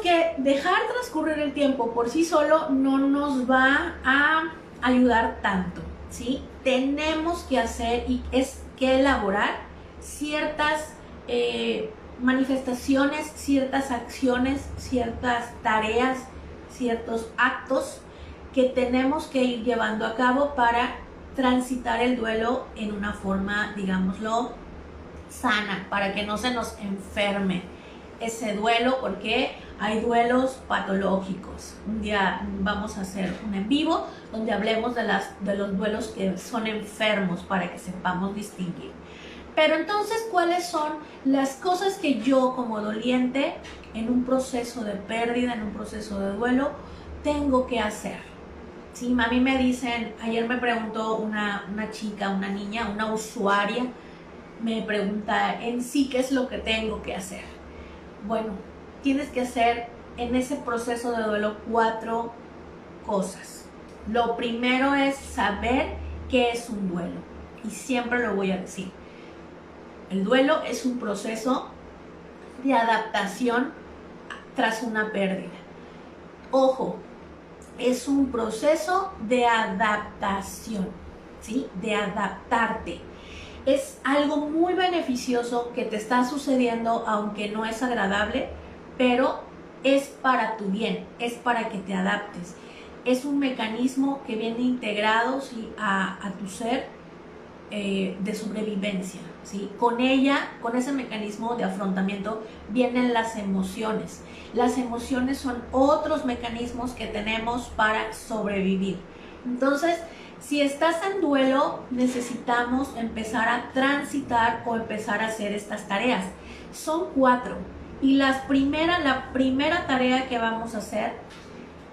que dejar transcurrir el tiempo por sí solo no nos va a ayudar tanto, ¿sí? Tenemos que hacer y es que elaborar ciertas manifestaciones, ciertas acciones, ciertas tareas, ciertos actos que tenemos que ir llevando a cabo para transitar el duelo en una forma, digámoslo, sana, para que no se nos enferme ese duelo, porque hay duelos patológicos. Un día vamos a hacer un en vivo donde hablemos de los duelos que son enfermos para que sepamos distinguir. Pero entonces, ¿cuáles son las cosas que yo como doliente en un proceso de pérdida, en un proceso de duelo, tengo que hacer? Sí, a mí me dicen, ayer me preguntó una chica, una niña, una usuaria, me pregunta en sí qué es lo que tengo que hacer. Bueno, tienes que hacer en ese proceso de duelo 4 cosas. Lo primero es saber qué es un duelo, y siempre lo voy a decir. El duelo es un proceso de adaptación tras una pérdida. Ojo, es un proceso de adaptación, ¿sí? De adaptarte. Es algo muy beneficioso que te está sucediendo, aunque no es agradable, pero es para tu bien, es para que te adaptes. Es un mecanismo que viene integrado, ¿sí? a tu ser de sobrevivencia, ¿sí? Con ese mecanismo de afrontamiento vienen las emociones. Las emociones son otros mecanismos que tenemos para sobrevivir. Entonces, si estás en duelo, necesitamos empezar a transitar o empezar a hacer estas tareas. Son 4. Y la primera tarea que vamos a hacer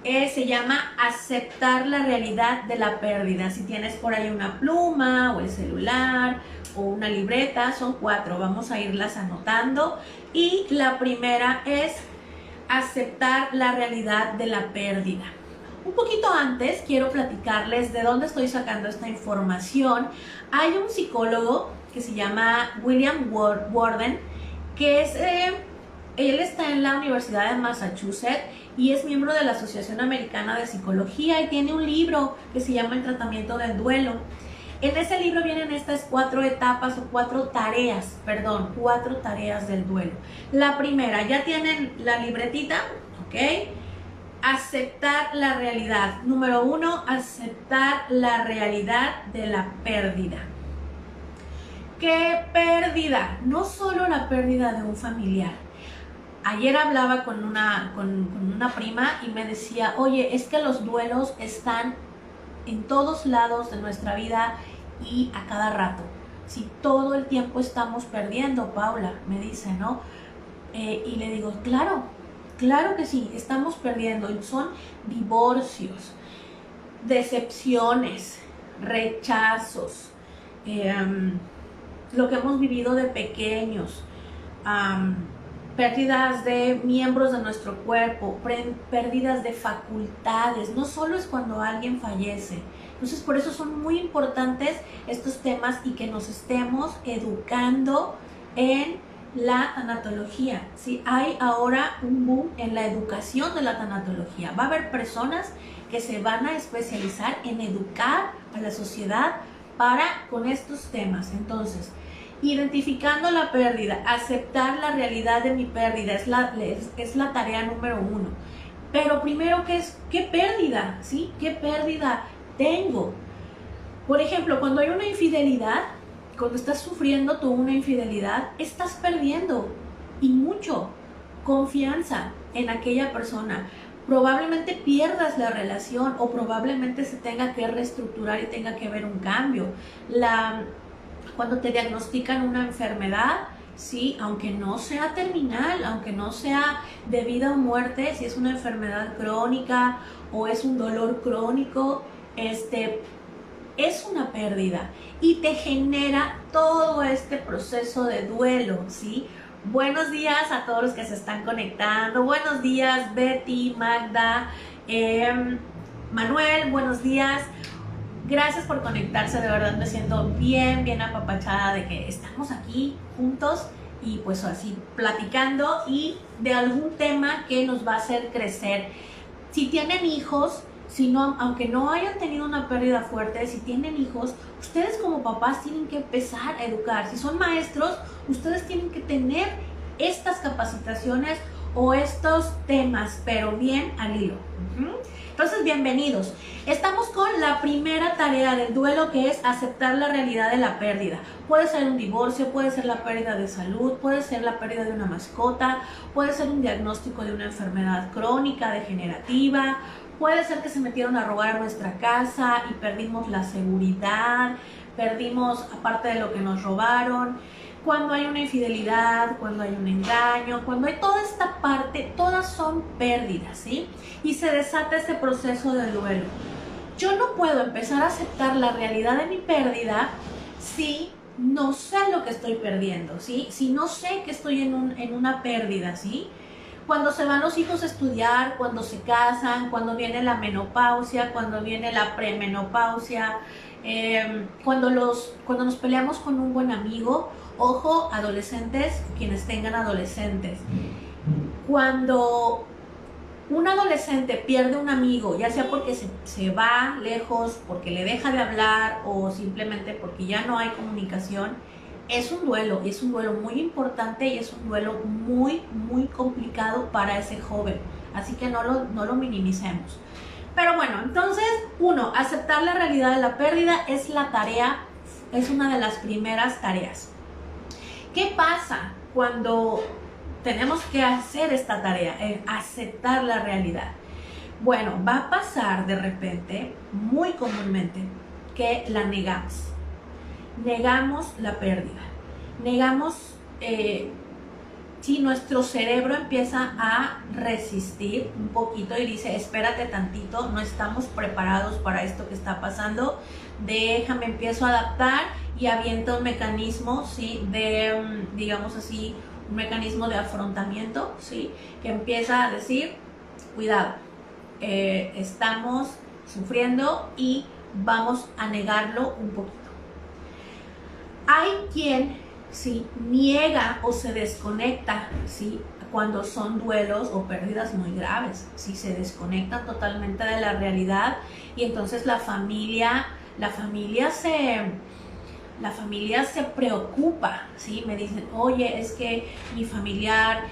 se llama aceptar la realidad de la pérdida. Si tienes por ahí una pluma o el celular o una libreta, son 4. Vamos a irlas anotando. Y la primera es aceptar la realidad de la pérdida. Un poquito antes quiero platicarles de dónde estoy sacando esta información. Hay un psicólogo que se llama William Worden, que él está en la Universidad de Massachusetts y es miembro de la Asociación Americana de Psicología y tiene un libro que se llama El tratamiento del duelo. En ese libro vienen estas 4 etapas o 4 tareas del duelo. La primera, ya tienen la libretita, ¿ok? Aceptar la realidad. Número 1, aceptar la realidad de la pérdida. ¿Qué pérdida? No solo la pérdida de un familiar. Ayer hablaba con una prima y me decía, oye, es que los duelos están en todos lados de nuestra vida y a cada rato. Si todo el tiempo estamos perdiendo, Paula, me dice, ¿no? Y le digo, claro que sí, estamos perdiendo. Y son divorcios, decepciones, rechazos, lo que hemos vivido de pequeños, pérdidas de miembros de nuestro cuerpo, pérdidas de facultades. No solo es cuando alguien fallece. Entonces, por eso son muy importantes estos temas y que nos estemos educando en la tanatología. ¿Sí? Hay ahora un boom en la educación de la tanatología. Va a haber personas que se van a especializar en educar a la sociedad con estos temas. Entonces, identificando la pérdida, aceptar la realidad de mi pérdida es la tarea número 1. Pero primero, ¿qué pérdida? ¿Sí? ¿Qué pérdida tengo? Por ejemplo, cuando hay una infidelidad, cuando estás sufriendo tú una infidelidad, estás perdiendo y mucho confianza en aquella persona. Probablemente pierdas la relación o probablemente se tenga que reestructurar y tenga que haber un cambio. Cuando te diagnostican una enfermedad, sí, aunque no sea terminal, aunque no sea de vida o muerte, si es una enfermedad crónica o es un dolor crónico, es una pérdida y te genera todo este proceso de duelo, ¿sí? Buenos días a todos los que se están conectando. Buenos días, Betty, Magda, Manuel, buenos días. Gracias por conectarse, de verdad me siento bien apapachada de que estamos aquí juntos y pues así platicando y de algún tema que nos va a hacer crecer. Si tienen hijos, si no, aunque no hayan tenido una pérdida fuerte, si tienen hijos, ustedes como papás tienen que empezar a educar. Si son maestros, ustedes tienen que tener estas capacitaciones o estos temas, pero bien al hilo. Entonces, bienvenidos. Estamos con la primera tarea del duelo, que es aceptar la realidad de la pérdida. Puede ser un divorcio, puede ser la pérdida de salud, puede ser la pérdida de una mascota, puede ser un diagnóstico de una enfermedad crónica, degenerativa, puede ser que se metieron a robar a nuestra casa y perdimos la seguridad, perdimos aparte de lo que nos robaron. Cuando hay una infidelidad, cuando hay un engaño, cuando hay toda esta parte, todas son pérdidas, ¿sí? Y se desata este proceso de duelo. Yo no puedo empezar a aceptar la realidad de mi pérdida si no sé lo que estoy perdiendo, ¿sí? Si no sé que estoy en una pérdida, ¿sí? Cuando se van los hijos a estudiar, cuando se casan, cuando viene la menopausia, cuando viene la premenopausia, cuando nos peleamos con un buen amigo. Ojo, adolescentes, quienes tengan adolescentes. Cuando un adolescente pierde un amigo, ya sea porque se va lejos, porque le deja de hablar o simplemente porque ya no hay comunicación, es un duelo muy importante y es un duelo muy, muy complicado para ese joven. Así que no lo minimicemos. Pero bueno, entonces, aceptar la realidad de la pérdida es la tarea, es una de las primeras tareas. ¿Qué pasa cuando tenemos que hacer esta tarea, aceptar la realidad? Bueno, va a pasar de repente, muy comúnmente, que la negamos. Negamos la pérdida. Negamos, si nuestro cerebro empieza a resistir un poquito y dice, espérate tantito, no estamos preparados para esto que está pasando, déjame, empiezo a adaptar y avienta un mecanismo, ¿sí? De, digamos así, un mecanismo de afrontamiento, ¿sí? Que empieza a decir, cuidado, estamos sufriendo y vamos a negarlo un poquito. Hay quien, ¿sí? Niega o se desconecta, ¿sí? Cuando son duelos o pérdidas muy graves, ¿sí? Se desconectan totalmente de la realidad y entonces la familia se preocupa, ¿sí? Me dicen, oye, es que mi familiar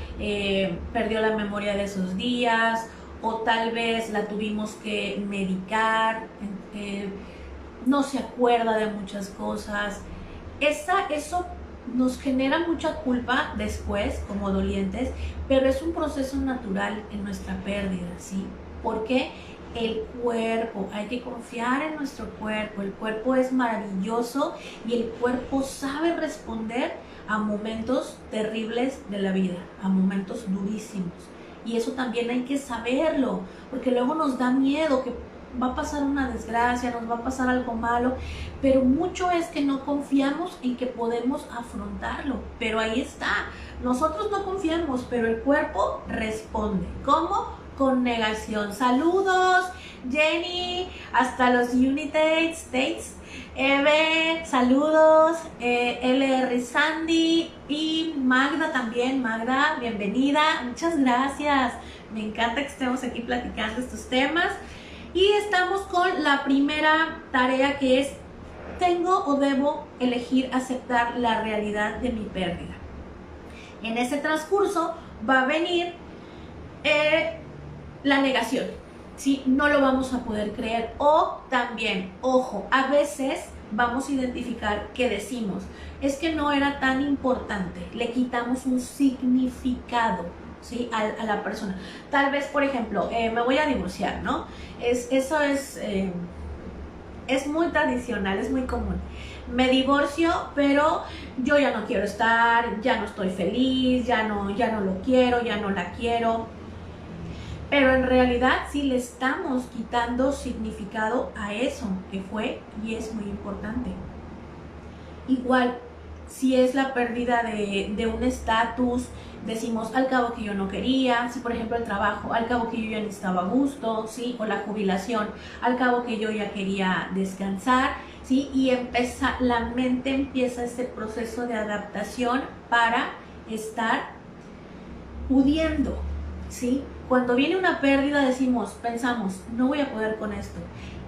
perdió la memoria de esos días, o tal vez la tuvimos que medicar, no se acuerda de muchas cosas. Eso nos genera mucha culpa después, como dolientes, pero es un proceso natural en nuestra pérdida, ¿sí? Porque el cuerpo, hay que confiar en nuestro cuerpo, el cuerpo es maravilloso y el cuerpo sabe responder a momentos terribles de la vida, a momentos durísimos. Y eso también hay que saberlo, porque luego nos da miedo que va a pasar una desgracia, nos va a pasar algo malo, pero mucho es que no confiamos en que podemos afrontarlo. Pero ahí está, nosotros no confiamos, pero el cuerpo responde. ¿Cómo? Con negación. Saludos, Jenny, hasta los United States. Eve, saludos, LR Sandy y Magda también. Magda, bienvenida, muchas gracias. Me encanta que estemos aquí platicando estos temas. Y estamos con la primera tarea, que es, tengo o debo elegir aceptar la realidad de mi pérdida. En ese transcurso va a venir la negación, ¿sí? No lo vamos a poder creer. O también, ojo, a veces vamos a identificar que decimos, es que no era tan importante, le quitamos un significado, ¿sí? a la persona. Tal vez, por ejemplo, me voy a divorciar, ¿no? Eso es muy tradicional, es muy común. Me divorcio, pero yo ya no quiero estar, ya no estoy feliz, ya no lo quiero, ya no la quiero. Pero en realidad sí le estamos quitando significado a eso que fue y es muy importante. Igual, si es la pérdida de un estatus, decimos al cabo que yo no quería. Si por ejemplo el trabajo, al cabo que yo ya no estaba a gusto, ¿sí? O la jubilación, al cabo que yo ya quería descansar, ¿sí? Y la mente empieza este proceso de adaptación para estar pudiendo, ¿sí? Cuando viene una pérdida pensamos, no voy a poder con esto.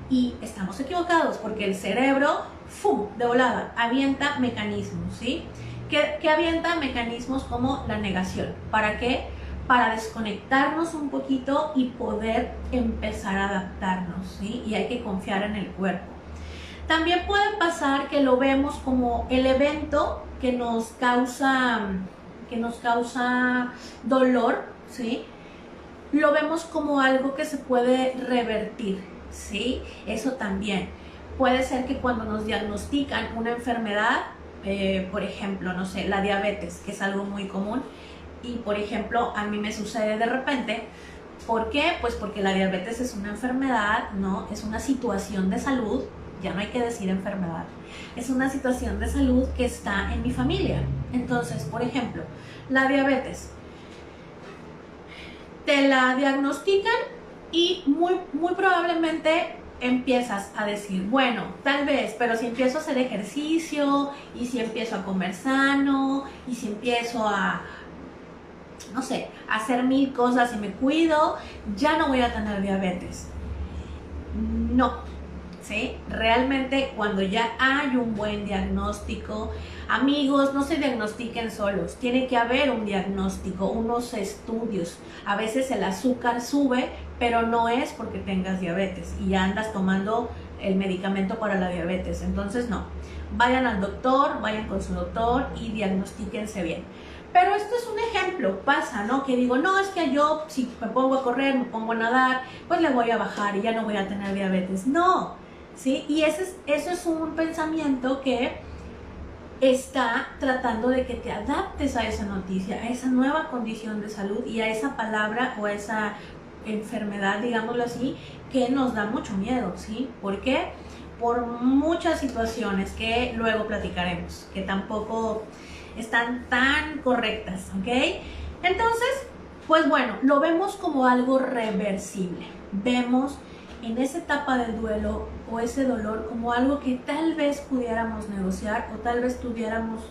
Y estamos equivocados porque el cerebro, ¡fum!, de volada, avienta mecanismos, ¿sí? Que avienta mecanismos como la negación. ¿Para qué? Para desconectarnos un poquito y poder empezar a adaptarnos, ¿sí? Y hay que confiar en el cuerpo. También puede pasar que lo vemos como el evento que nos causa dolor, ¿sí? Lo vemos como algo que se puede revertir, ¿sí? Eso también. Puede ser que cuando nos diagnostican una enfermedad, por ejemplo, no sé, la diabetes, que es algo muy común, y por ejemplo, a mí me sucede de repente. ¿Por qué? Pues porque la diabetes es una enfermedad, ¿no? Es una situación de salud, ya no hay que decir enfermedad, es una situación de salud que está en mi familia. Entonces, por ejemplo, la diabetes, te la diagnostican y muy probablemente empiezas a decir, bueno, tal vez, pero si empiezo a hacer ejercicio, y si empiezo a comer sano, y si empiezo a, no sé, a hacer 1000 cosas y me cuido, ya no voy a tener diabetes. No, ¿sí? Realmente cuando ya hay un buen diagnóstico, amigos, no se diagnostiquen solos, tiene que haber un diagnóstico, unos estudios. A veces el azúcar sube, pero no es porque tengas diabetes y ya andas tomando el medicamento para la diabetes. Entonces no, vayan al doctor, vayan con su doctor y diagnostíquense bien. Pero esto es un ejemplo, pasa, ¿no? Que digo, no, es que yo si me pongo a correr, me pongo a nadar, pues le voy a bajar y ya no voy a tener diabetes. No, ¿sí? Y eso es un pensamiento que está tratando de que te adaptes a esa noticia, a esa nueva condición de salud y a esa palabra o a esa enfermedad, digámoslo así, que nos da mucho miedo, ¿sí? ¿Por qué? Por muchas situaciones que luego platicaremos, que tampoco están tan correctas, ¿ok? Entonces, pues bueno, lo vemos como algo reversible. Vemos en esa etapa del duelo o ese dolor como algo que tal vez pudiéramos negociar o tal vez tuviéramos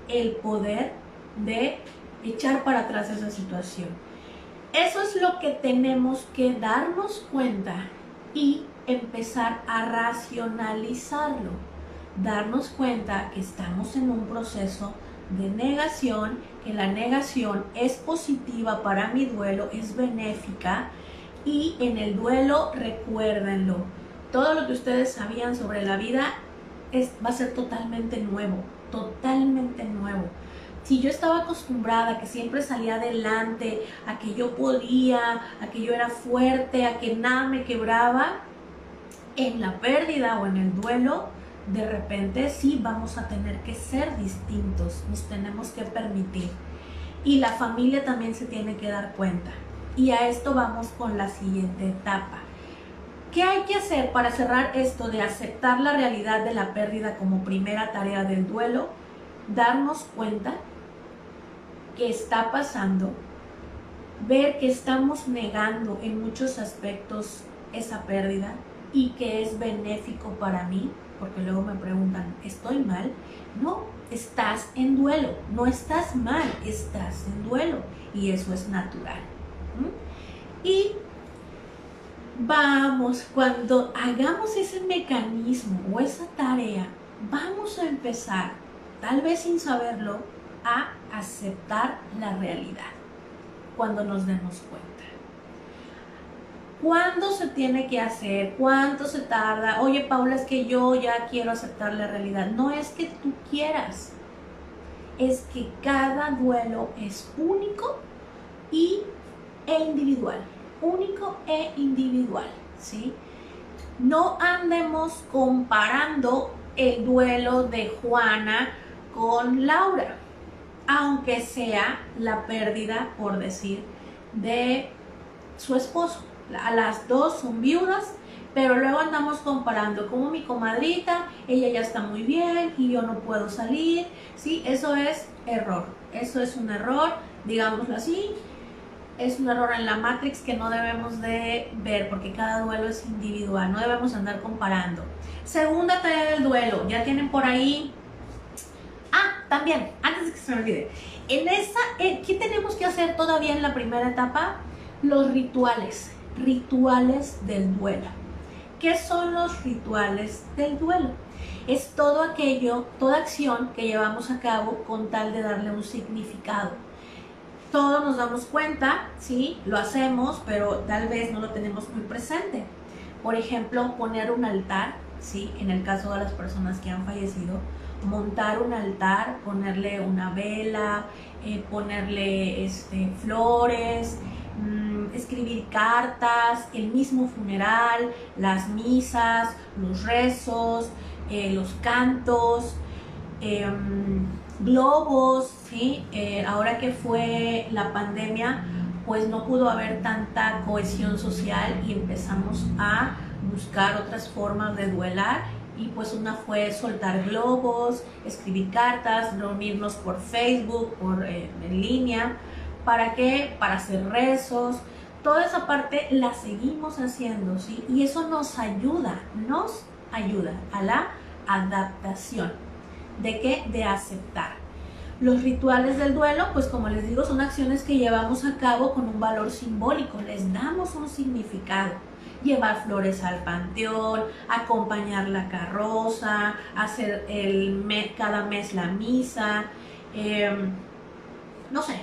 el poder de echar para atrás esa situación. Eso es lo que tenemos que darnos cuenta y empezar a racionalizarlo. Darnos cuenta que estamos en un proceso de negación, que la negación es positiva para mi duelo, es benéfica. Y en el duelo, recuérdenlo, todo lo que ustedes sabían sobre la vida va a ser totalmente nuevo, totalmente nuevo. Si yo estaba acostumbrada a que siempre salía adelante, a que yo podía, a que yo era fuerte, a que nada me quebraba, en la pérdida o en el duelo, de repente sí vamos a tener que ser distintos, nos tenemos que permitir. Y la familia también se tiene que dar cuenta. Y a esto vamos con la siguiente etapa. ¿Qué hay que hacer para cerrar esto de aceptar la realidad de la pérdida como primera tarea del duelo? Darnos cuenta que está pasando, ver que estamos negando en muchos aspectos esa pérdida y que es benéfico para mí, porque luego me preguntan, ¿estoy mal? No, estás en duelo, no estás mal, estás en duelo y eso es natural. Y vamos, cuando hagamos ese mecanismo o esa tarea, vamos a empezar, tal vez sin saberlo, a aceptar la realidad cuando nos demos cuenta. ¿Cuándo se tiene que hacer? ¿Cuánto se tarda? Oye, Paula, es que yo ya quiero aceptar la realidad. No es que tú quieras, es que cada duelo es único e individual. Único e individual, ¿sí? No andemos comparando el duelo de Juana con Laura, aunque sea la pérdida, por decir, de su esposo. A las dos son viudas, pero luego andamos comparando como mi comadrita, ella ya está muy bien y yo no puedo salir, ¿sí? Eso es error, eso es un error, digámoslo así, es un error en la Matrix que no debemos de ver porque cada duelo es individual, no debemos andar comparando. Segunda tarea del duelo, ya tienen por ahí, también, antes de que se me olvide, ¿qué tenemos que hacer todavía en la primera etapa? Los rituales del duelo. ¿Qué son los rituales del duelo? Es todo aquello, toda acción que llevamos a cabo con tal de darle un significado. Todos nos damos cuenta, ¿sí? Lo hacemos, pero tal vez no lo tenemos muy presente. Por ejemplo, poner un altar, ¿sí? En el caso de las personas que han fallecido, montar un altar, ponerle una vela, ponerle flores, escribir cartas, el mismo funeral, las misas, los rezos, los cantos, globos, ¿sí? Ahora que fue la pandemia, pues no pudo haber tanta cohesión social y empezamos a buscar otras formas de duelar, y pues una fue soltar globos, escribir cartas, reunirnos por Facebook, en línea. ¿Para qué? Para hacer rezos. Toda esa parte la seguimos haciendo, ¿sí? Y eso nos ayuda a la adaptación. ¿De qué? De aceptar. Los rituales del duelo, pues como les digo, son acciones que llevamos a cabo con un valor simbólico, les damos un significado. Llevar flores al panteón, acompañar la carroza, hacer cada mes la misa, no sé,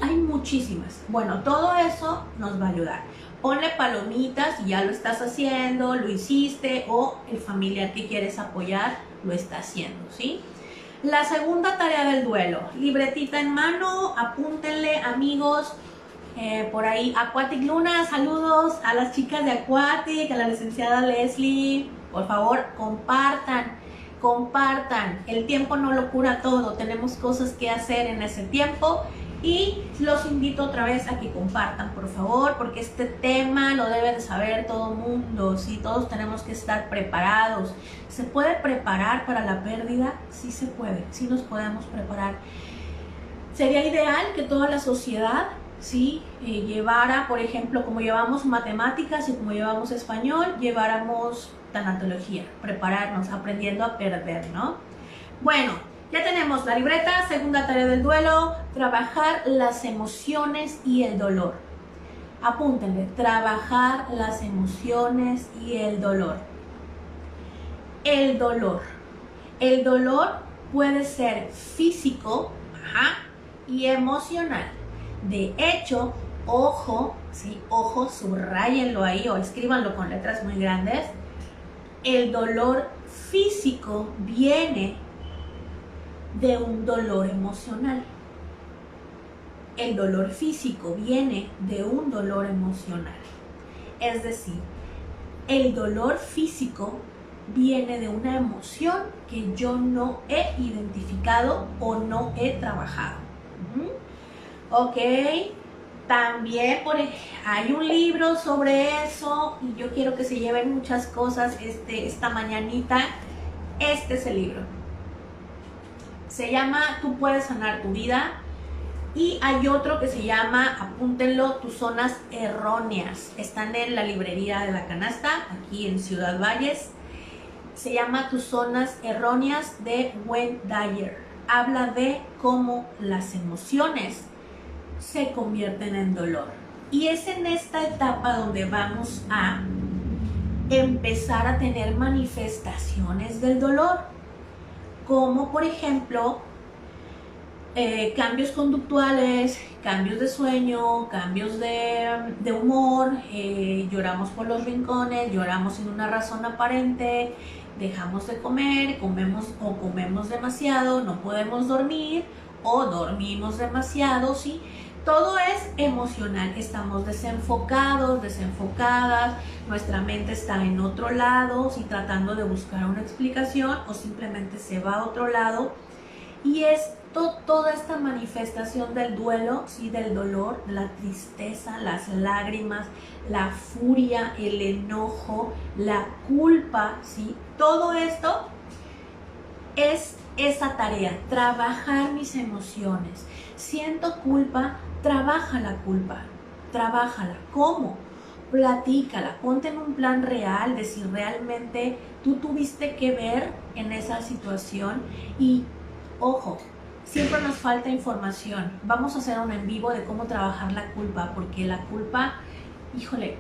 hay muchísimas. Bueno, todo eso nos va a ayudar. Ponle palomitas si ya lo estás haciendo, lo hiciste, o el familiar que quieres apoyar lo está haciendo, ¿sí? La segunda tarea del duelo, libretita en mano, apúntenle, amigos. Por ahí, Aquatic Luna, saludos a las chicas de Aquatic, a la licenciada Leslie. Por favor, compartan. El tiempo no lo cura todo, tenemos cosas que hacer en ese tiempo. Y los invito otra vez a que compartan, por favor, porque este tema lo debe de saber todo el mundo, ¿sí? Todos tenemos que estar preparados. ¿Se puede preparar para la pérdida? Sí se puede, sí nos podemos preparar. Sería ideal que toda la sociedad, ¿sí? Llevara, por ejemplo, como llevamos matemáticas y como llevamos español, lleváramos tanatología, prepararnos, aprendiendo a perder, ¿no? Bueno, ya tenemos la libreta, segunda tarea del duelo, trabajar las emociones y el dolor. Apúntenle, trabajar las emociones y el dolor. El dolor puede ser físico, y emocional. De hecho, ojo, ¿sí? Ojo, subráyenlo ahí o escríbanlo con letras muy grandes. El dolor físico viene de un dolor emocional. El dolor físico viene de un dolor emocional. Es decir, el dolor físico viene de una emoción que yo no he identificado o no he trabajado. Ok, también hay un libro sobre eso y yo quiero que se lleven muchas cosas esta mañanita. Este es el libro. Se llama Tú puedes sanar tu vida, y hay otro que se llama, apúntenlo, Tus zonas erróneas. Están en la librería de La Canasta, aquí en Ciudad Valles. Se llama Tus zonas erróneas, de Wayne Dyer. Habla de cómo las emociones se convierten en dolor. Y es en esta etapa donde vamos a empezar a tener manifestaciones del dolor, como por ejemplo cambios conductuales, cambios de sueño, cambios de humor, lloramos por los rincones, lloramos sin una razón aparente, dejamos de comer, comemos demasiado, no podemos dormir o dormimos demasiado, ¿sí? Todo es emocional, estamos desenfocados, desenfocadas, nuestra mente está en otro lado, ¿sí? Tratando de buscar una explicación, o simplemente se va a otro lado, y es toda esta manifestación del duelo, ¿sí? Del dolor, la tristeza, las lágrimas, la furia, el enojo, la culpa, ¿sí? Todo esto es esa tarea, trabajar mis emociones. Siento culpa, trabaja la culpa, trabájala. ¿Cómo? Platícala, ponte en un plan real de si realmente tú tuviste que ver en esa situación. Y ojo, siempre nos falta información. Vamos a hacer un en vivo de cómo trabajar la culpa, porque la culpa, híjole,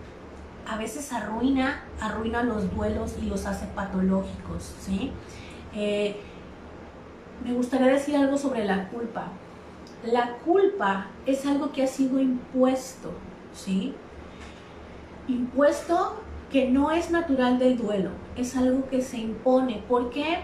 a veces arruina los duelos y los hace patológicos, ¿sí? Me gustaría decir algo sobre la culpa. La culpa es algo que ha sido impuesto, ¿sí? Impuesto que no es natural del duelo, es algo que se impone. ¿Por qué?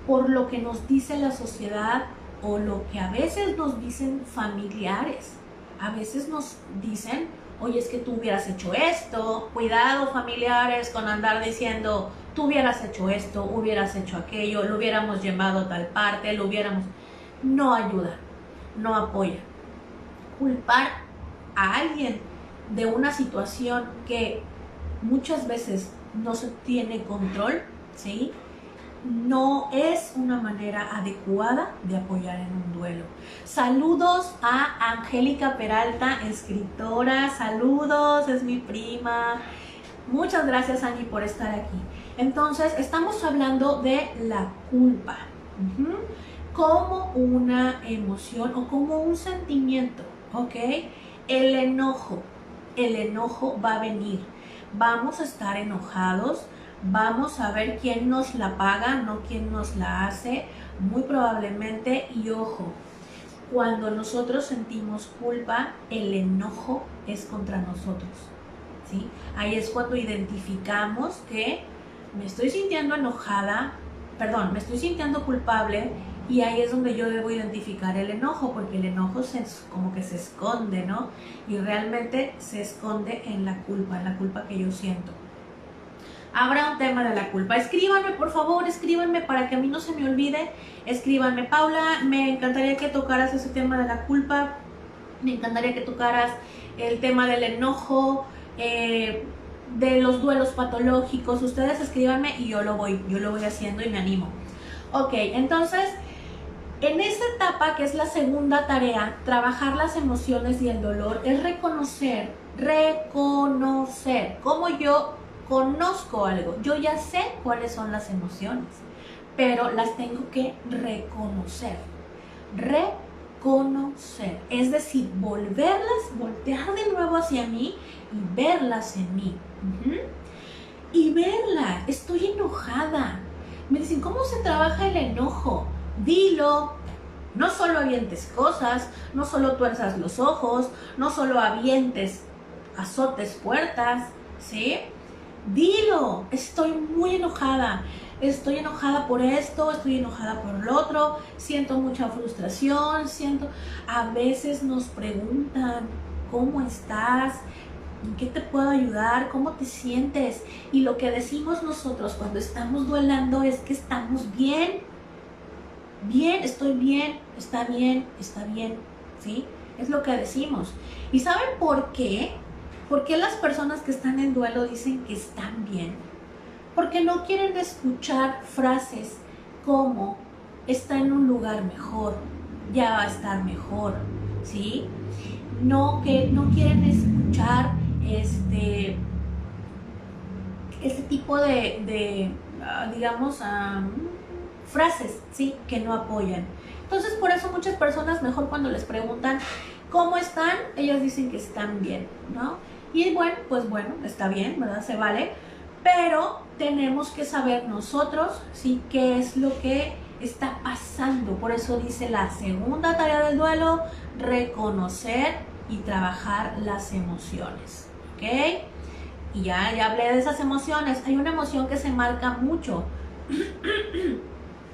Por lo que nos dice la sociedad o lo que a veces nos dicen familiares. A veces nos dicen, oye, es que tú hubieras hecho esto. Cuidado, familiares, con andar diciendo, tú hubieras hecho esto, hubieras hecho aquello, lo hubiéramos llevado a tal parte, lo hubiéramos... No ayuda, no apoya. Culpar a alguien de una situación que muchas veces no se tiene control, ¿sí? No es una manera adecuada de apoyar en un duelo. Saludos a Angélica Peralta, escritora. Saludos, es mi prima. Muchas gracias, Angie, por estar aquí. Entonces, estamos hablando de la culpa como una emoción o como un sentimiento, ¿ok? El enojo va a venir. Vamos a estar enojados. Vamos a ver quién nos la paga, no quién nos la hace, muy probablemente. Y ojo, cuando nosotros sentimos culpa, el enojo es contra nosotros, ¿sí? Ahí es cuando identificamos que me estoy sintiendo enojada, me estoy sintiendo culpable, y ahí es donde yo debo identificar el enojo, porque el enojo como que se esconde, ¿no? Y realmente se esconde en la culpa que yo siento. Habrá un tema de la culpa. Escríbanme, por favor, escríbanme para que a mí no se me olvide. Escríbanme, Paula, me encantaría que tocaras ese tema de la culpa. Me encantaría que tocaras el tema del enojo, de los duelos patológicos. Ustedes escríbanme y yo lo voy haciendo y me animo. Ok, entonces, en esta etapa, que es la segunda tarea, trabajar las emociones y el dolor, es reconocer cómo yo conozco algo. Yo ya sé cuáles son las emociones, pero las tengo que reconocer. Es decir, voltear de nuevo hacia mí y verlas en mí. Y verla, estoy enojada. Me dicen, ¿cómo se trabaja el enojo? Dilo. No solo avientes cosas, no solo tuerzas los ojos, no solo azotes puertas, ¿sí? Dilo, estoy muy enojada, estoy enojada por esto, estoy enojada por lo otro, siento mucha frustración, a veces nos preguntan, ¿cómo estás? ¿En qué te puedo ayudar? ¿Cómo te sientes? Y lo que decimos nosotros cuando estamos duelando es que estamos bien, estoy bien, está bien, ¿sí? Es lo que decimos. ¿Y saben por qué? ¿Por qué las personas que están en duelo dicen que están bien? Porque no quieren escuchar frases como está en un lugar mejor, ya va a estar mejor, ¿sí? No quieren escuchar este tipo de digamos, frases, ¿sí? Que no apoyan. Entonces, por eso muchas personas, mejor cuando les preguntan ¿cómo están?, ellas dicen que están bien, ¿no? Y bueno, pues bueno, está bien, ¿verdad? Se vale, pero tenemos que saber nosotros, ¿sí?, qué es lo que está pasando. Por eso dice la segunda tarea del duelo, reconocer y trabajar las emociones, ¿ok? Y ya hablé de esas emociones. Hay una emoción que se marca mucho.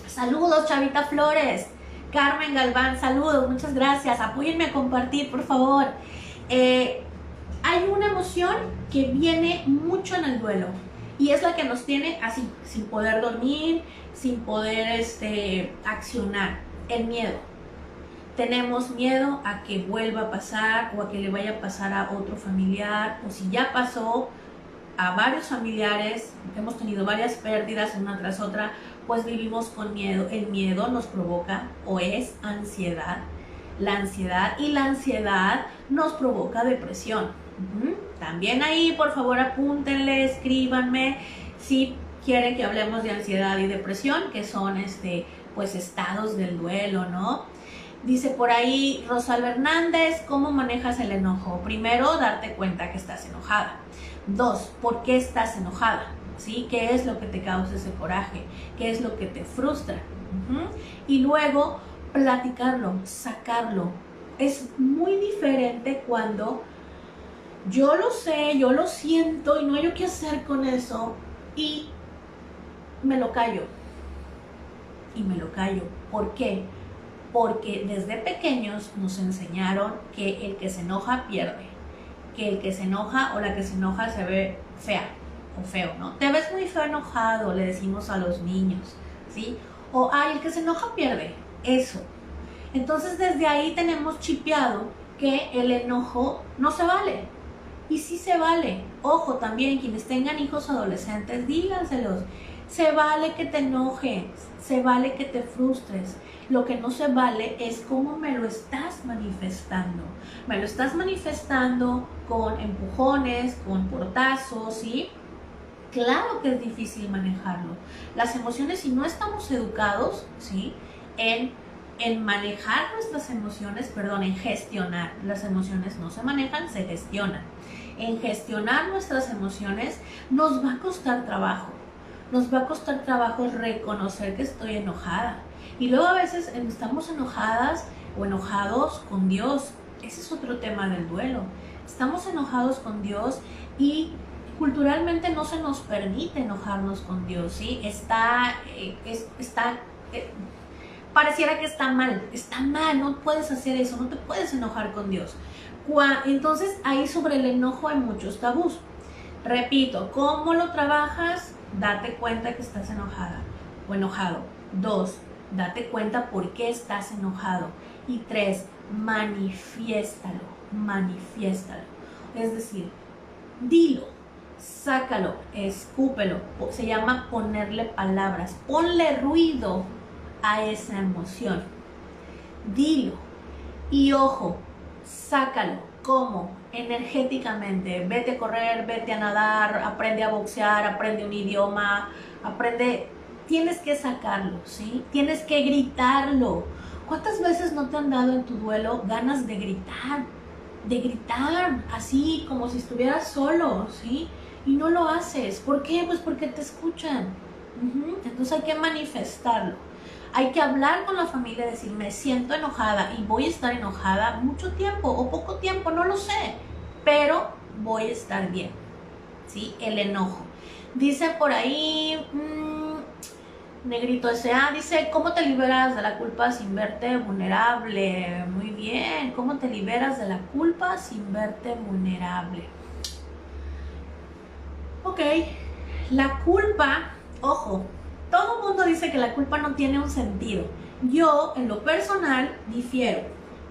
Saludos, Chavita Flores. Carmen Galván, saludos, muchas gracias. Apóyenme a compartir, por favor. Hay una emoción que viene mucho en el duelo y es la que nos tiene así, sin poder dormir, sin poder accionar. El miedo. Tenemos miedo a que vuelva a pasar o a que le vaya a pasar a otro familiar, o si ya pasó a varios familiares, hemos tenido varias pérdidas una tras otra, pues vivimos con miedo. El miedo nos provoca o es ansiedad. La ansiedad nos provoca depresión. También ahí, por favor, apúntenle, escríbanme si quieren que hablemos de ansiedad y depresión, que son pues estados del duelo, ¿no? Dice por ahí Rosalba Hernández, ¿cómo manejas el enojo? Primero, darte cuenta que estás enojada. 2, ¿por qué estás enojada? ¿Sí? ¿Qué es lo que te causa ese coraje? ¿Qué es lo que te frustra? Y luego, platicarlo, sacarlo. Es muy diferente cuando yo lo sé, yo lo siento y no hay qué hacer con eso y me lo callo. Y me lo callo. ¿Por qué? Porque desde pequeños nos enseñaron que el que se enoja pierde, que el que se enoja o la que se enoja se ve fea o feo, ¿no? Te ves muy feo enojado, le decimos a los niños, ¿sí? O, ay, el que se enoja pierde, eso. Entonces desde ahí tenemos chipeado que el enojo no se vale. Y sí se vale. Ojo, también quienes tengan hijos adolescentes, díganselos. Se vale que te enojes, se vale que te frustres. Lo que no se vale es cómo me lo estás manifestando. Me lo estás manifestando con empujones, con portazos, ¿sí? Claro que es difícil manejarlo. Las emociones, si no estamos educados, ¿sí? En manejar nuestras emociones, en gestionar. Las emociones no se manejan, se gestionan. En gestionar nuestras emociones nos va a costar trabajo. Nos va a costar trabajo reconocer que estoy enojada. Y luego a veces estamos enojadas o enojados con Dios. Ese es otro tema del duelo. Estamos enojados con Dios y culturalmente no se nos permite enojarnos con Dios, ¿sí? Pareciera que está mal, no puedes hacer eso, no te puedes enojar con Dios. Entonces ahí sobre el enojo hay muchos tabús. Repito, ¿cómo lo trabajas? Date cuenta que estás enojada o enojado. 2, date cuenta por qué estás enojado. Y 3, manifiéstalo. Es decir, dilo, sácalo, escúpelo. Se llama ponerle palabras, ponle ruido a esa emoción. Dilo. Y ojo, sácalo. ¿Cómo? Energéticamente. Vete a correr, vete a nadar, aprende a boxear, aprende un idioma, tienes que sacarlo, ¿sí? Tienes que gritarlo. ¿Cuántas veces no te han dado en tu duelo ganas de gritar? De gritar, así como si estuvieras solo, ¿sí? Y no lo haces. ¿Por qué? Pues porque te escuchan. Entonces hay que manifestarlo. Hay que hablar con la familia, decir, me siento enojada y voy a estar enojada mucho tiempo o poco tiempo, no lo sé, pero voy a estar bien, ¿sí? El enojo. Dice por ahí, Negrito S.A. dice, ¿cómo te liberas de la culpa sin verte vulnerable? Muy bien, ¿cómo te liberas de la culpa sin verte vulnerable? Ok, la culpa, ojo, todo el mundo dice que la culpa no tiene un sentido. Yo, en lo personal, difiero.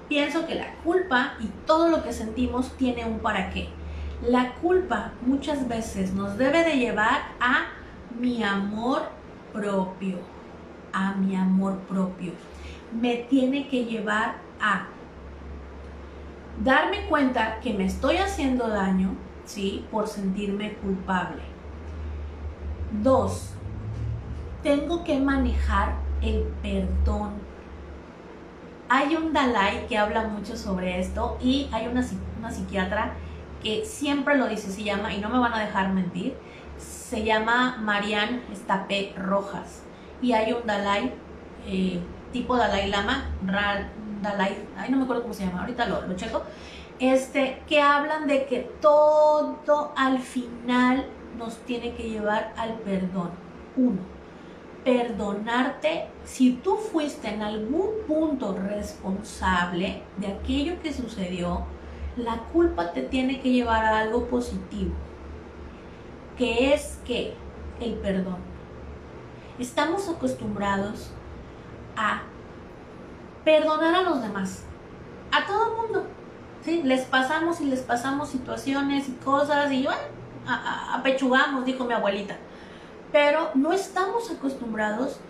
Pienso que la culpa y todo lo que sentimos tiene un para qué. La culpa muchas veces nos debe de llevar a mi amor propio. A mi amor propio. Me tiene que llevar a darme cuenta que me estoy haciendo daño, ¿sí? Por sentirme culpable. 2. Tengo que manejar el perdón. Hay un Dalai que habla mucho sobre esto y hay una psiquiatra que siempre lo dice, se llama, y no me van a dejar mentir, se llama Marianne Estapé Rojas. Y hay un Dalai, tipo Dalai Lama, no me acuerdo cómo se llama, ahorita lo checo, que hablan de que todo al final nos tiene que llevar al perdón. 1. Perdonarte si tú fuiste en algún punto responsable de aquello que sucedió. La culpa te tiene que llevar a algo positivo, que es que el perdón. Estamos acostumbrados a perdonar a los demás, a todo el mundo, ¿sí? Les pasamos situaciones y cosas y bueno, apechugamos, dijo mi abuelita. Pero no estamos acostumbrados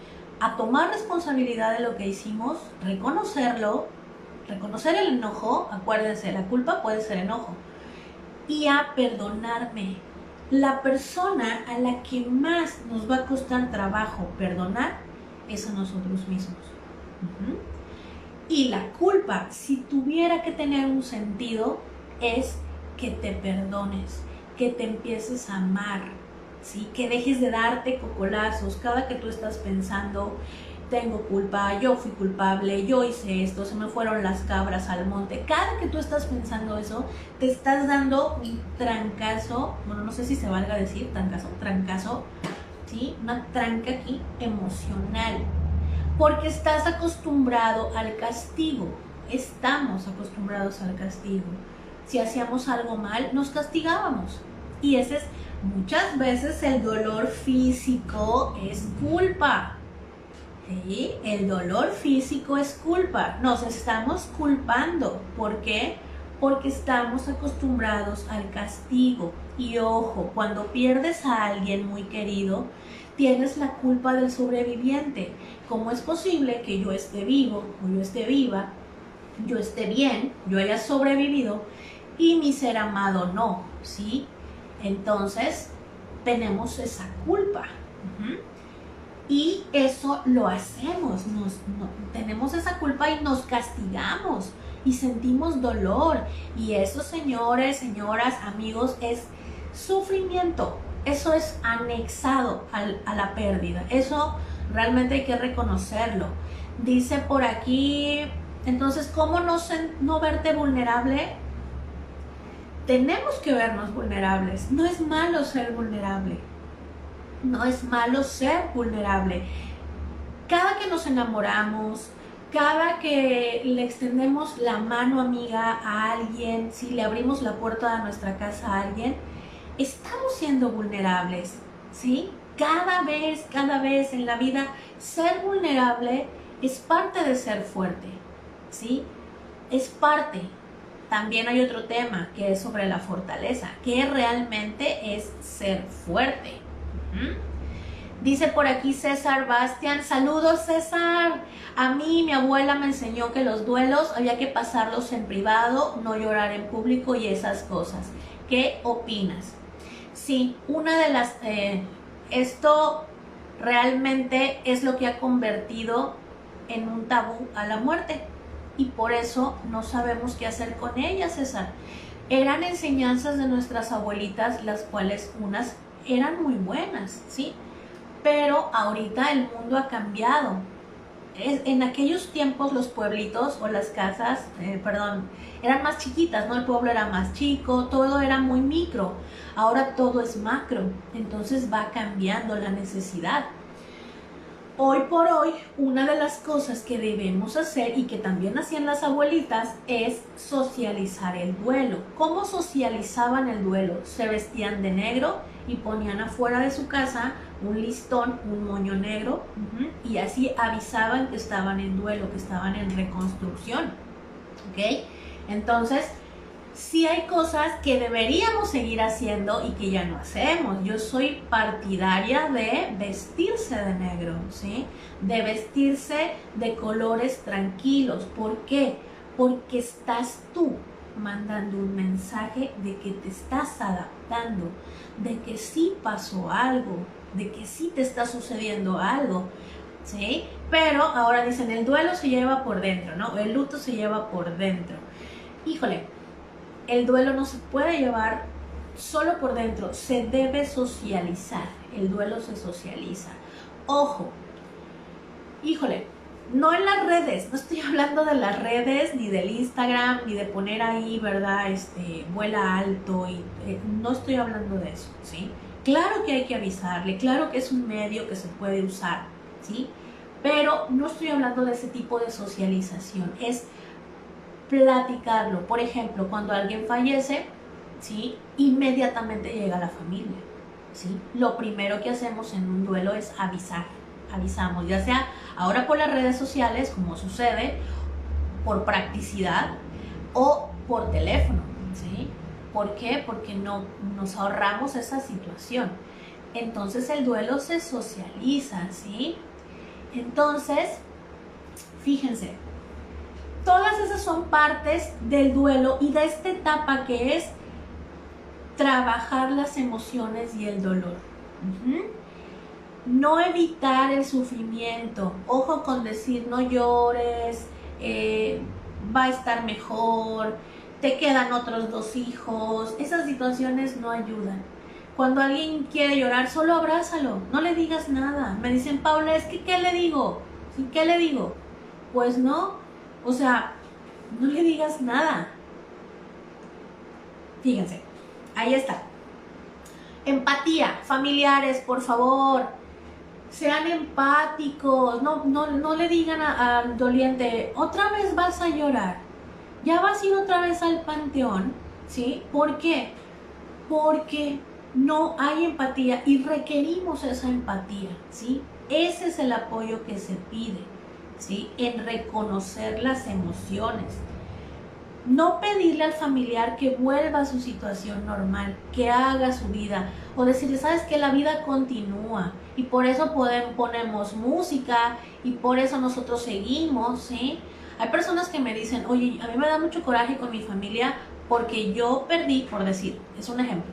a tomar responsabilidad de lo que hicimos, reconocerlo, reconocer el enojo, acuérdense, la culpa puede ser enojo, y a perdonarme. La persona a la que más nos va a costar trabajo perdonar es a nosotros mismos. Y la culpa, si tuviera que tener un sentido, es que te perdones, que te empieces a amar, ¿sí? Que dejes de darte cocolazos cada que tú estás pensando, tengo culpa, yo fui culpable, yo hice esto, se me fueron las cabras al monte. Cada que tú estás pensando eso, te estás dando un trancazo, bueno, no sé si se valga decir trancazo, ¿sí? Una tranca aquí emocional, porque estás acostumbrado al castigo, estamos acostumbrados al castigo. Si hacíamos algo mal, nos castigábamos, y ese es muchas veces el dolor físico es culpa. ¿Sí? El dolor físico es culpa, nos estamos culpando. ¿Por qué? Porque estamos acostumbrados al castigo. Y ojo, cuando pierdes a alguien muy querido, tienes la culpa del sobreviviente. ¿Cómo es posible que yo esté vivo, o yo esté viva, yo esté bien, yo haya sobrevivido y mi ser amado no? ¿Sí? Entonces, tenemos esa culpa. Y eso lo hacemos, tenemos esa culpa y nos castigamos y sentimos dolor. Y eso, señores, señoras, amigos, es sufrimiento. Eso es anexado a la pérdida. Eso realmente hay que reconocerlo. Dice por aquí, entonces, ¿cómo no verte vulnerable? Tenemos que vernos vulnerables. No es malo ser vulnerable. No es malo ser vulnerable. Cada que nos enamoramos, cada que le extendemos la mano amiga a alguien, si le abrimos la puerta de nuestra casa a alguien, estamos siendo vulnerables, ¿sí? Cada vez en la vida, ser vulnerable es parte de ser fuerte, ¿sí? Es parte. También hay otro tema que es sobre la fortaleza, que realmente es ser fuerte. Dice por aquí César Bastián, saludos César, a mí mi abuela me enseñó que los duelos había que pasarlos en privado, no llorar en público y esas cosas. ¿Qué opinas? Sí, una de las, esto realmente es lo que ha convertido en un tabú a la muerte y por eso no sabemos qué hacer con ella, César. Eran enseñanzas de nuestras abuelitas, las cuales unas eran muy buenas, ¿sí? Pero ahorita el mundo ha cambiado. En aquellos tiempos los pueblitos o las casas, eran más chiquitas, ¿no? El pueblo era más chico, todo era muy micro. Ahora todo es macro, entonces va cambiando la necesidad. Hoy por hoy, una de las cosas que debemos hacer y que también hacían las abuelitas es socializar el duelo. ¿Cómo socializaban el duelo? Se vestían de negro y ponían afuera de su casa un listón, un moño negro, y así avisaban que estaban en duelo, que estaban en reconstrucción, ¿ok? Entonces, sí hay cosas que deberíamos seguir haciendo y que ya no hacemos. Yo soy partidaria de vestirse de negro, ¿sí? De vestirse de colores tranquilos. ¿Por qué? Porque estás tú mandando un mensaje de que te estás adaptando, de que sí pasó algo, de que sí te está sucediendo algo, ¿sí? Pero ahora dicen, el duelo se lleva por dentro, ¿no? El luto se lleva por dentro. Híjole, el duelo no se puede llevar solo por dentro, se debe socializar. El duelo se socializa. Ojo, híjole, no en las redes, no estoy hablando de las redes, ni del Instagram, ni de poner ahí, ¿verdad? Vuela alto, y no estoy hablando de eso, ¿sí? Claro que hay que avisarle, claro que es un medio que se puede usar, ¿sí? Pero no estoy hablando de ese tipo de socialización, es platicarlo. Por ejemplo, cuando alguien fallece, ¿sí? Inmediatamente llega la familia, ¿sí? Lo primero que hacemos en un duelo es avisamos, ya sea ahora por las redes sociales, como sucede, por practicidad o por teléfono, ¿sí? ¿Por qué? Porque no nos ahorramos esa situación. Entonces el duelo se socializa, ¿sí? Entonces, fíjense, todas esas son partes del duelo y de esta etapa que es trabajar las emociones y el dolor. No evitar el sufrimiento. Ojo con decir no llores, va a estar mejor, te quedan otros 2 hijos. Esas situaciones no ayudan. Cuando alguien quiere llorar, solo abrázalo, no le digas nada. Me dicen, Paula, es que ¿qué le digo? ¿Sí? ¿Qué le digo? Pues no, o sea, no le digas nada. Fíjense, ahí está. Empatía, familiares, por favor, sean empáticos, no le digan al doliente, otra vez vas a llorar, ya vas a ir otra vez al panteón, ¿sí? ¿Por qué? Porque no hay empatía y requerimos esa empatía, ¿sí? Ese es el apoyo que se pide, ¿sí? En reconocer las emociones. No pedirle al familiar que vuelva a su situación normal, que haga su vida, o decirle, sabes que la vida continúa y por eso ponemos música y por eso nosotros seguimos, ¿sí? Hay personas que me dicen, oye, a mí me da mucho coraje con mi familia porque yo perdí, por decir, es un ejemplo,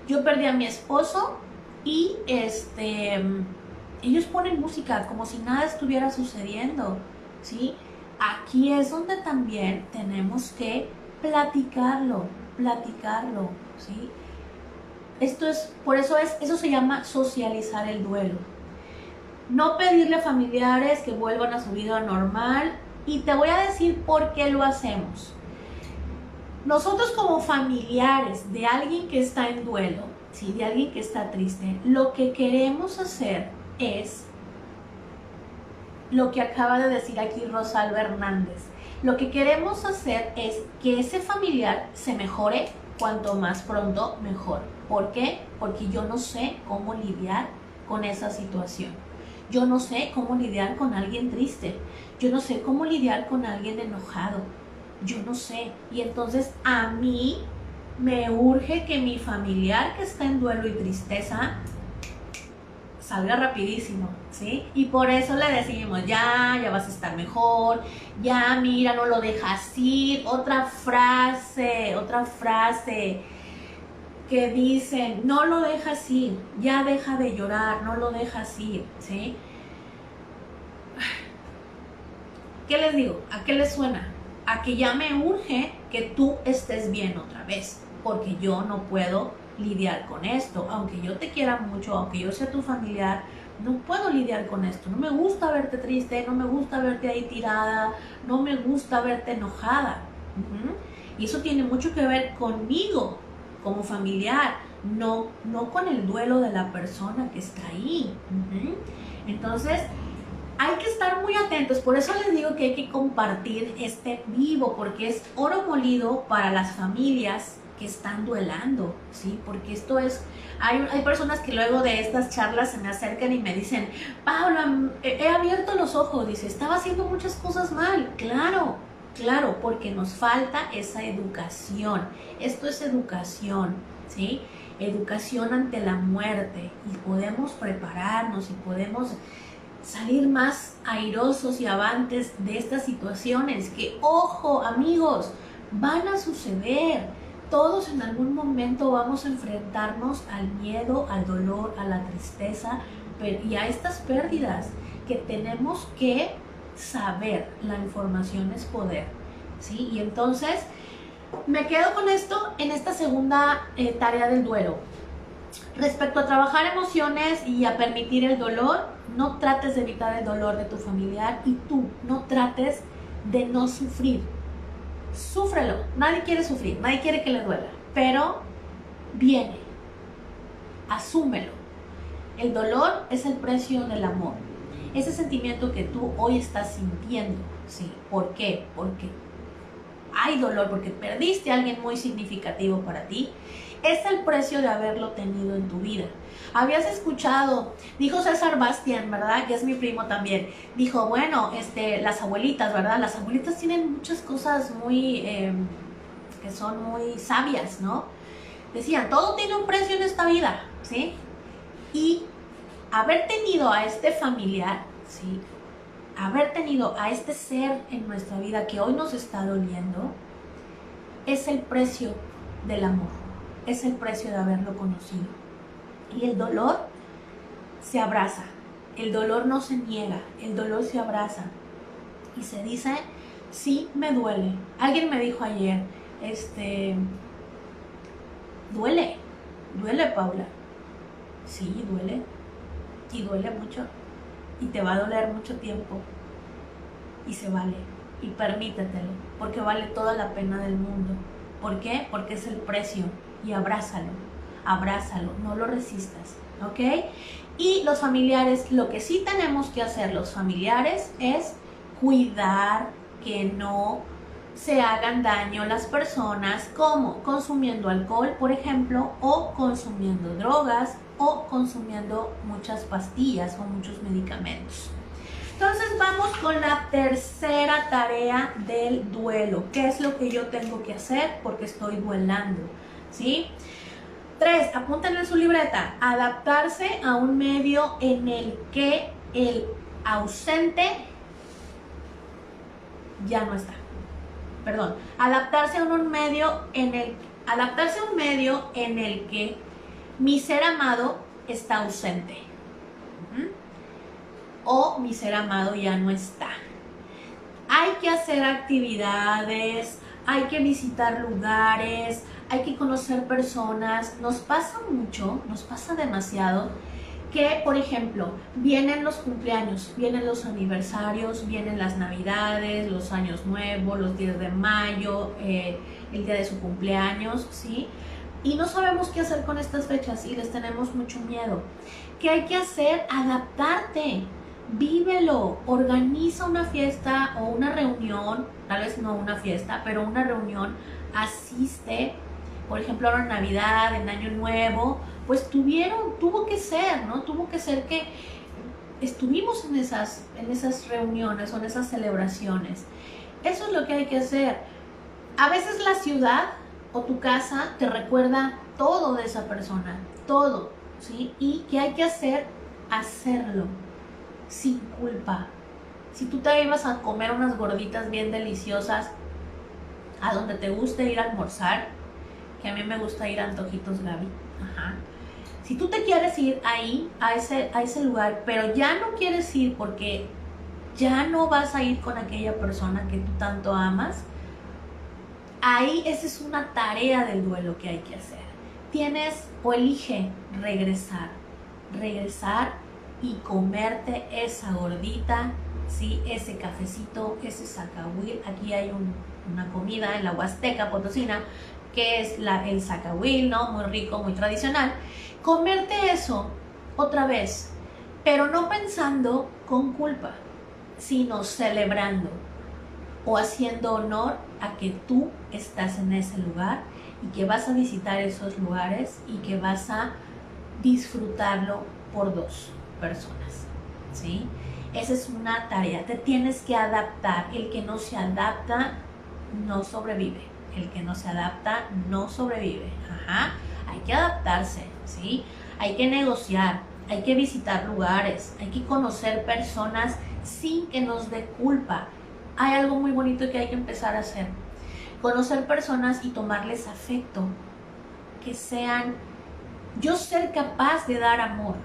yo perdí a mi esposo y ellos ponen música como si nada estuviera sucediendo, ¿sí? Aquí es donde también tenemos que platicarlo, ¿sí? Eso se llama socializar el duelo. No pedirle a familiares que vuelvan a su vida normal, y te voy a decir por qué lo hacemos. Nosotros como familiares de alguien que está en duelo, ¿sí? De alguien que está triste, lo que queremos hacer es lo que acaba de decir aquí Rosalba Hernández. Lo que queremos hacer es que ese familiar se mejore cuanto más pronto mejor. ¿Por qué? Porque yo no sé cómo lidiar con esa situación. Yo no sé cómo lidiar con alguien triste. Yo no sé cómo lidiar con alguien enojado. Yo no sé. Y entonces a mí me urge que mi familiar que está en duelo y tristeza salga rapidísimo, ¿sí? Y por eso le decimos, ya vas a estar mejor, ya mira, no lo dejas ir. Otra frase que dicen, no lo dejas ir, ya deja de llorar, no lo dejas ir, ¿sí? ¿Qué les digo? ¿A qué les suena? A que ya me urge que tú estés bien otra vez, porque yo no puedo lidiar con esto, aunque yo te quiera mucho, aunque yo sea tu familiar, no puedo lidiar con esto. No me gusta verte triste, no me gusta verte ahí tirada, no me gusta verte enojada. Y eso tiene mucho que ver conmigo como familiar, no con el duelo de la persona que está ahí. Entonces hay que estar muy atentos. Por eso les digo que hay que compartir este vivo, porque es oro molido para las familias que están duelando, ¿sí? Porque esto es, hay personas que luego de estas charlas se me acercan y me dicen, Paula, he abierto los ojos, dice, estaba haciendo muchas cosas mal. Claro, porque nos falta esa educación. Esto es educación, ¿sí? Educación ante la muerte, y podemos prepararnos y podemos salir más airosos y avantes de estas situaciones que, ojo, amigos, van a suceder. Todos en algún momento vamos a enfrentarnos al miedo, al dolor, a la tristeza y a estas pérdidas que tenemos que saber. La información es poder, ¿sí? Y entonces me quedo con esto en esta segunda tarea del duelo. Respecto a trabajar emociones y a permitir el dolor, no trates de evitar el dolor de tu familiar, y tú no trates de no sufrir. Súfrelo, nadie quiere sufrir, nadie quiere que le duela, pero viene, asúmelo. El dolor es el precio del amor, ese sentimiento que tú hoy estás sintiendo, ¿sí? ¿Por qué? Porque hay dolor, porque perdiste a alguien muy significativo para ti. Es el precio de haberlo tenido en tu vida. Habías escuchado, dijo César Bastián, ¿verdad? Que es mi primo también. Dijo, bueno, las abuelitas, ¿verdad? Las abuelitas tienen muchas cosas muy, que son muy sabias, ¿no? Decían, todo tiene un precio en esta vida, ¿sí? Y haber tenido a este familiar, ¿sí? Haber tenido a este ser en nuestra vida que hoy nos está doliendo, es el precio del amor, es el precio de haberlo conocido. Y el dolor se abraza, el dolor no se niega, el dolor se abraza. Y se dice, Sí, me duele. Alguien me dijo ayer, duele, Paula. Sí, duele. Y duele mucho. Y te va a doler mucho tiempo. Y se vale. Y permítetelo. Porque vale toda la pena del mundo. ¿Por qué? Porque es el precio. Y abrázalo. Abrázalo. No lo resistas. ¿Ok? Y los familiares, lo que sí tenemos que hacer los familiares es cuidar que no se hagan daño las personas, como consumiendo alcohol, por ejemplo, o consumiendo drogas, o consumiendo muchas pastillas o muchos medicamentos. Entonces vamos con la tercera tarea del duelo. ¿Qué es lo que yo tengo que hacer? Porque estoy duelando, ¿sí? 3, apúntenlo en su libreta. Adaptarse a un medio en el que el ausente ya no está. Perdón, adaptarse a un medio en el que mi ser amado está ausente. O mi ser amado ya no está. Hay que hacer actividades, hay que visitar lugares, hay que conocer personas. Nos pasa mucho, nos pasa demasiado que, por ejemplo, vienen los cumpleaños, vienen los aniversarios, vienen las navidades, los años nuevos, los 10 de mayo, el día de su cumpleaños, ¿sí? Y no sabemos qué hacer con estas fechas y les tenemos mucho miedo. ¿Qué hay que hacer? Adaptarte, vívelo, organiza una fiesta o una reunión, tal vez no una fiesta, pero una reunión, asiste. Por ejemplo, ahora en Navidad, en Año Nuevo, pues tuvo que ser, ¿no? Tuvo que ser que estuvimos en esas reuniones o en esas celebraciones. Eso es lo que hay que hacer. A veces la ciudad o tu casa te recuerda todo de esa persona, todo, ¿sí? Y ¿qué hay que hacer? Hacerlo sin culpa. Si tú te ibas a comer unas gorditas bien deliciosas a donde te guste ir a almorzar, que a mí me gusta ir a Antojitos Gaby. Ajá. Si tú te quieres ir ahí, a ese lugar, pero ya no quieres ir porque ya no vas a ir con aquella persona que tú tanto amas, ahí esa es una tarea del duelo que hay que hacer. Tienes o elige regresar y comerte esa gordita, ¿sí? Ese cafecito, ese zacahuil. Aquí hay una comida en la Huasteca Potosina que es el zacahuil, ¿no? Muy rico, muy tradicional. Comerte eso otra vez, pero no pensando con culpa, sino celebrando o haciendo honor a que tú estás en ese lugar y que vas a visitar esos lugares y que vas a disfrutarlo por 2 personas, ¿sí? Esa es una tarea, te tienes que adaptar. El que no se adapta no sobrevive. El que no se adapta no sobrevive. Ajá. Hay que adaptarse, ¿sí? Hay que negociar, hay que visitar lugares, hay que conocer personas sin que nos dé culpa. Hay algo muy bonito que hay que empezar a hacer. Conocer personas y tomarles afecto. Que sean, yo ser capaz de dar amor,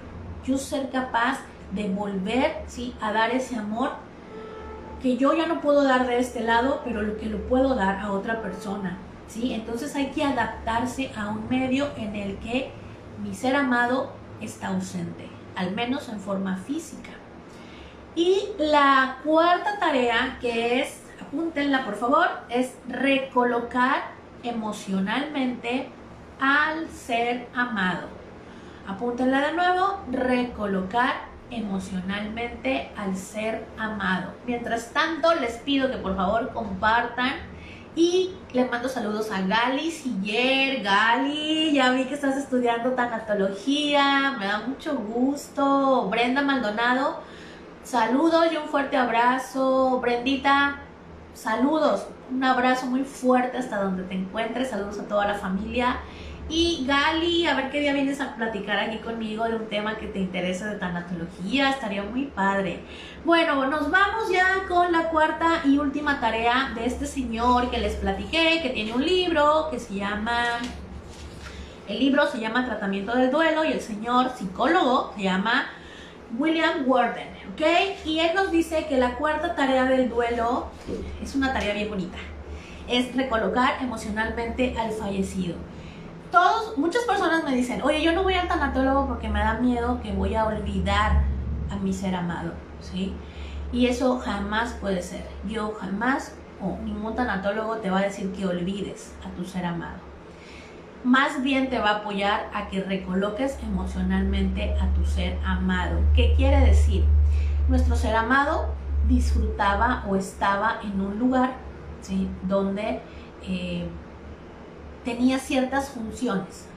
yo ser capaz de volver, ¿sí?, a dar ese amor que yo ya no puedo dar de este lado, pero lo que lo puedo dar a otra persona, ¿sí? Entonces hay que adaptarse a un medio en el que mi ser amado está ausente, al menos en forma física. Y la cuarta tarea, que es, apúntenla por favor, es recolocar emocionalmente al ser amado. Apúntenla de nuevo, recolocar emocionalmente al ser amado. Mientras tanto, les pido que por favor compartan y les mando saludos a Gali Siller. Gali, ya vi que estás estudiando tanatología, me da mucho gusto. Brenda Maldonado, saludos y un fuerte abrazo. Brendita, saludos, un abrazo muy fuerte hasta donde te encuentres. Saludos a toda la familia. Y Gali, a ver qué día vienes a platicar aquí conmigo de un tema que te interesa de tanatología, estaría muy padre. Bueno, nos vamos ya con la cuarta y última tarea de este señor que les platiqué, que tiene un libro que se llama, el libro se llama Tratamiento del Duelo y el señor psicólogo se llama William Worden, ¿ok? ¿Ok? Y él nos dice que la cuarta tarea del duelo es una tarea bien bonita. Es recolocar emocionalmente al fallecido. Muchas personas me dicen, oye, yo no voy al tanatólogo porque me da miedo que voy a olvidar a mi ser amado, ¿sí? Y eso jamás puede ser. Yo jamás, o ningún tanatólogo te va a decir que olvides a tu ser amado. Más bien te va a apoyar a que recoloques emocionalmente a tu ser amado. ¿Qué quiere decir? Nuestro ser amado disfrutaba o estaba en un lugar, ¿sí?, donde tenía ciertas funciones.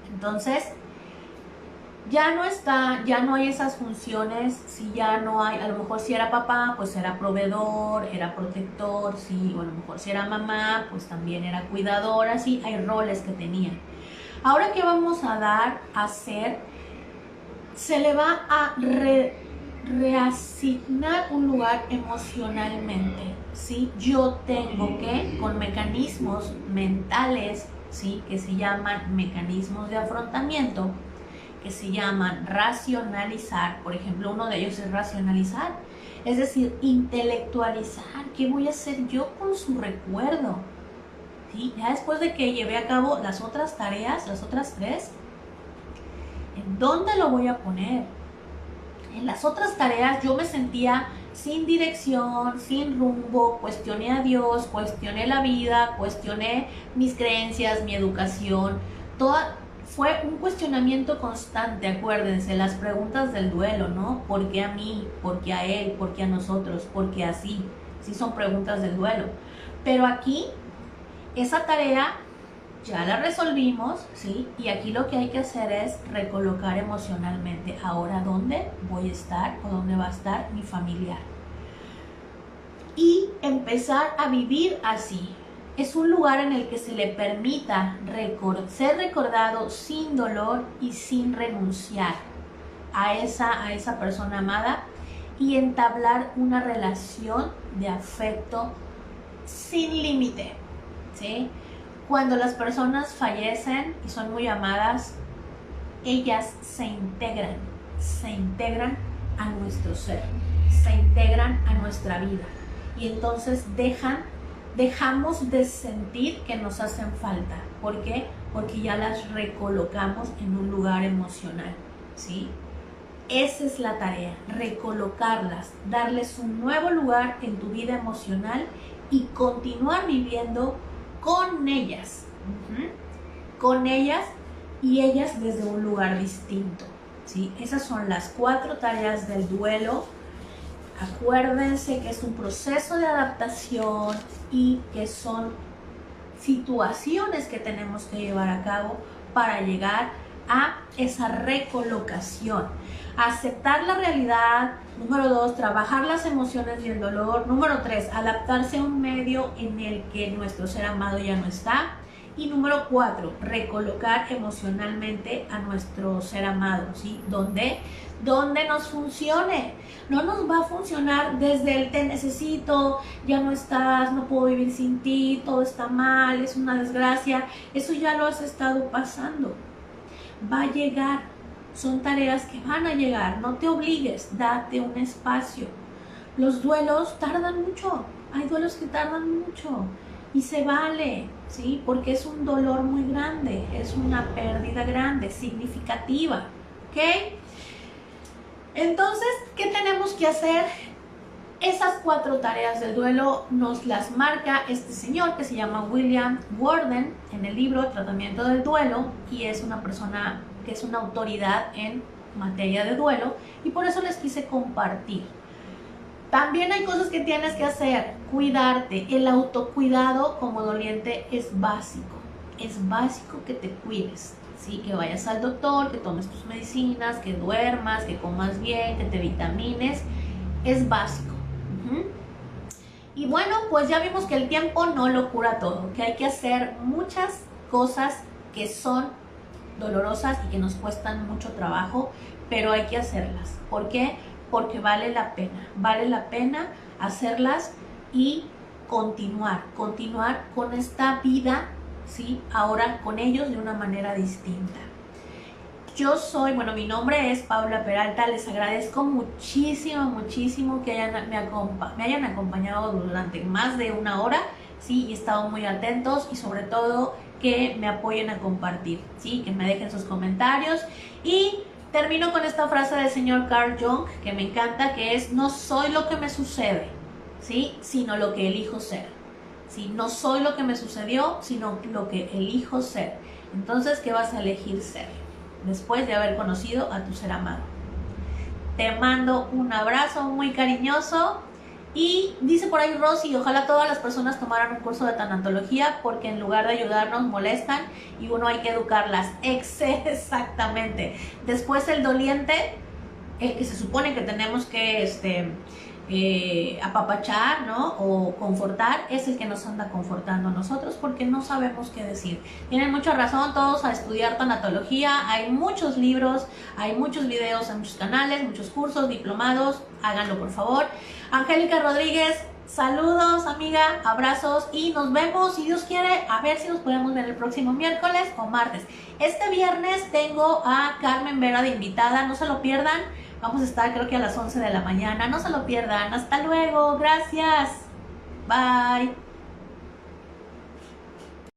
Entonces, ya no hay esas funciones. Si ya no hay, a lo mejor si era papá, pues era proveedor, era protector, sí, o a lo mejor si era mamá, pues también era cuidadora, así hay roles que tenían. Ahora, ¿qué vamos a hacer? Se le va a reasignar un lugar emocionalmente, ¿sí? Yo tengo que, con mecanismos mentales, ¿sí?, que se llaman mecanismos de afrontamiento, que se llaman racionalizar. Por ejemplo, uno de ellos es racionalizar, es decir, intelectualizar. ¿Qué voy a hacer yo con su recuerdo? ¿Sí? Ya después de que llevé a cabo las otras tareas, las otras tres, ¿en dónde lo voy a poner? En las otras tareas yo me sentía sin dirección, sin rumbo, cuestioné a Dios, cuestioné la vida, cuestioné mis creencias, mi educación. Fue un cuestionamiento constante, acuérdense, las preguntas del duelo, ¿no? ¿Por qué a mí? ¿Por qué a él? ¿Por qué a nosotros? ¿Por qué así? Sí, son preguntas del duelo. Pero aquí, esa tarea ya la resolvimos, ¿sí? Y aquí lo que hay que hacer es recolocar emocionalmente. Ahora, ¿dónde voy a estar o dónde va a estar mi familiar? Y empezar a vivir así. Es un lugar en el que se le permita ser recordado sin dolor y sin renunciar a esa persona amada, y entablar una relación de afecto sin límite, ¿sí? Cuando las personas fallecen y son muy amadas, ellas se integran a nuestro ser, se integran a nuestra vida, y entonces dejamos de sentir que nos hacen falta. ¿Por qué? Porque ya las recolocamos en un lugar emocional, ¿sí? Esa es la tarea, recolocarlas, darles un nuevo lugar en tu vida emocional y continuar viviendo con ellas, con ellas, y ellas desde un lugar distinto, ¿sí? Esas son las 4 tareas del duelo. Acuérdense que es un proceso de adaptación y que son situaciones que tenemos que llevar a cabo para llegar a esa recolocación. Aceptar la realidad. Número 2, trabajar las emociones y el dolor. Número 3, adaptarse a un medio en el que nuestro ser amado ya no está. Y número 4, recolocar emocionalmente a nuestro ser amado, ¿sí? Donde nos funcione. No nos va a funcionar desde el te necesito, ya no estás, no puedo vivir sin ti, todo está mal, es una desgracia. Eso ya lo has estado pasando. Va a llegar, son tareas que van a llegar, no te obligues, date un espacio. Los duelos tardan mucho, hay duelos que tardan mucho y se vale, ¿sí? Porque es un dolor muy grande, es una pérdida grande, significativa, ¿ok? Entonces, ¿qué tenemos que hacer? Esas 4 tareas del duelo nos las marca este señor que se llama William Worden en el libro Tratamiento del Duelo, y es una persona que es una autoridad en materia de duelo, y por eso les quise compartir. También hay cosas que tienes que hacer, cuidarte. El autocuidado como doliente es básico que te cuides, ¿sí? Que vayas al doctor, que tomes tus medicinas, que duermas, que comas bien, que te vitamines, es básico. Y bueno, pues ya vimos que el tiempo no lo cura todo, que hay que hacer muchas cosas que son dolorosas y que nos cuestan mucho trabajo, pero hay que hacerlas. ¿Por qué? Porque vale la pena hacerlas y continuar con esta vida, ¿sí? Ahora con ellos de una manera distinta. Yo soy, bueno, mi nombre es Paula Peralta. Les agradezco muchísimo, muchísimo que me hayan acompañado durante más de una hora, ¿sí? Y he estado muy atentos y sobre todo que me apoyen a compartir, ¿sí? Que me dejen sus comentarios. Y termino con esta frase del señor Carl Jung que me encanta, que es: no soy lo que me sucede, ¿sí? Sino lo que elijo ser. ¿Sí? No soy lo que me sucedió, sino lo que elijo ser. Entonces, ¿qué vas a elegir ser después de haber conocido a tu ser amado? Te mando un abrazo muy cariñoso. Y dice por ahí Rosy: ojalá todas las personas tomaran un curso de tanatología, porque en lugar de ayudarnos molestan y uno hay que educarlas. Exactamente. Después el doliente, el que se supone que tenemos que apapachar, ¿no? O confortar, es el que nos anda confortando a nosotros, porque no sabemos qué decir. Tienen mucha razón todos a estudiar tanatología. Hay muchos libros, hay muchos videos en muchos canales, muchos cursos, diplomados. Háganlo, por favor. Angélica Rodríguez, saludos, amiga, abrazos, y nos vemos, si Dios quiere, a ver si nos podemos ver el próximo miércoles o martes. Este viernes tengo a Carmen Vera de invitada, no se lo pierdan. Vamos a estar, creo que a las 11 de la mañana. No se lo pierdan. Hasta luego. Gracias. Bye.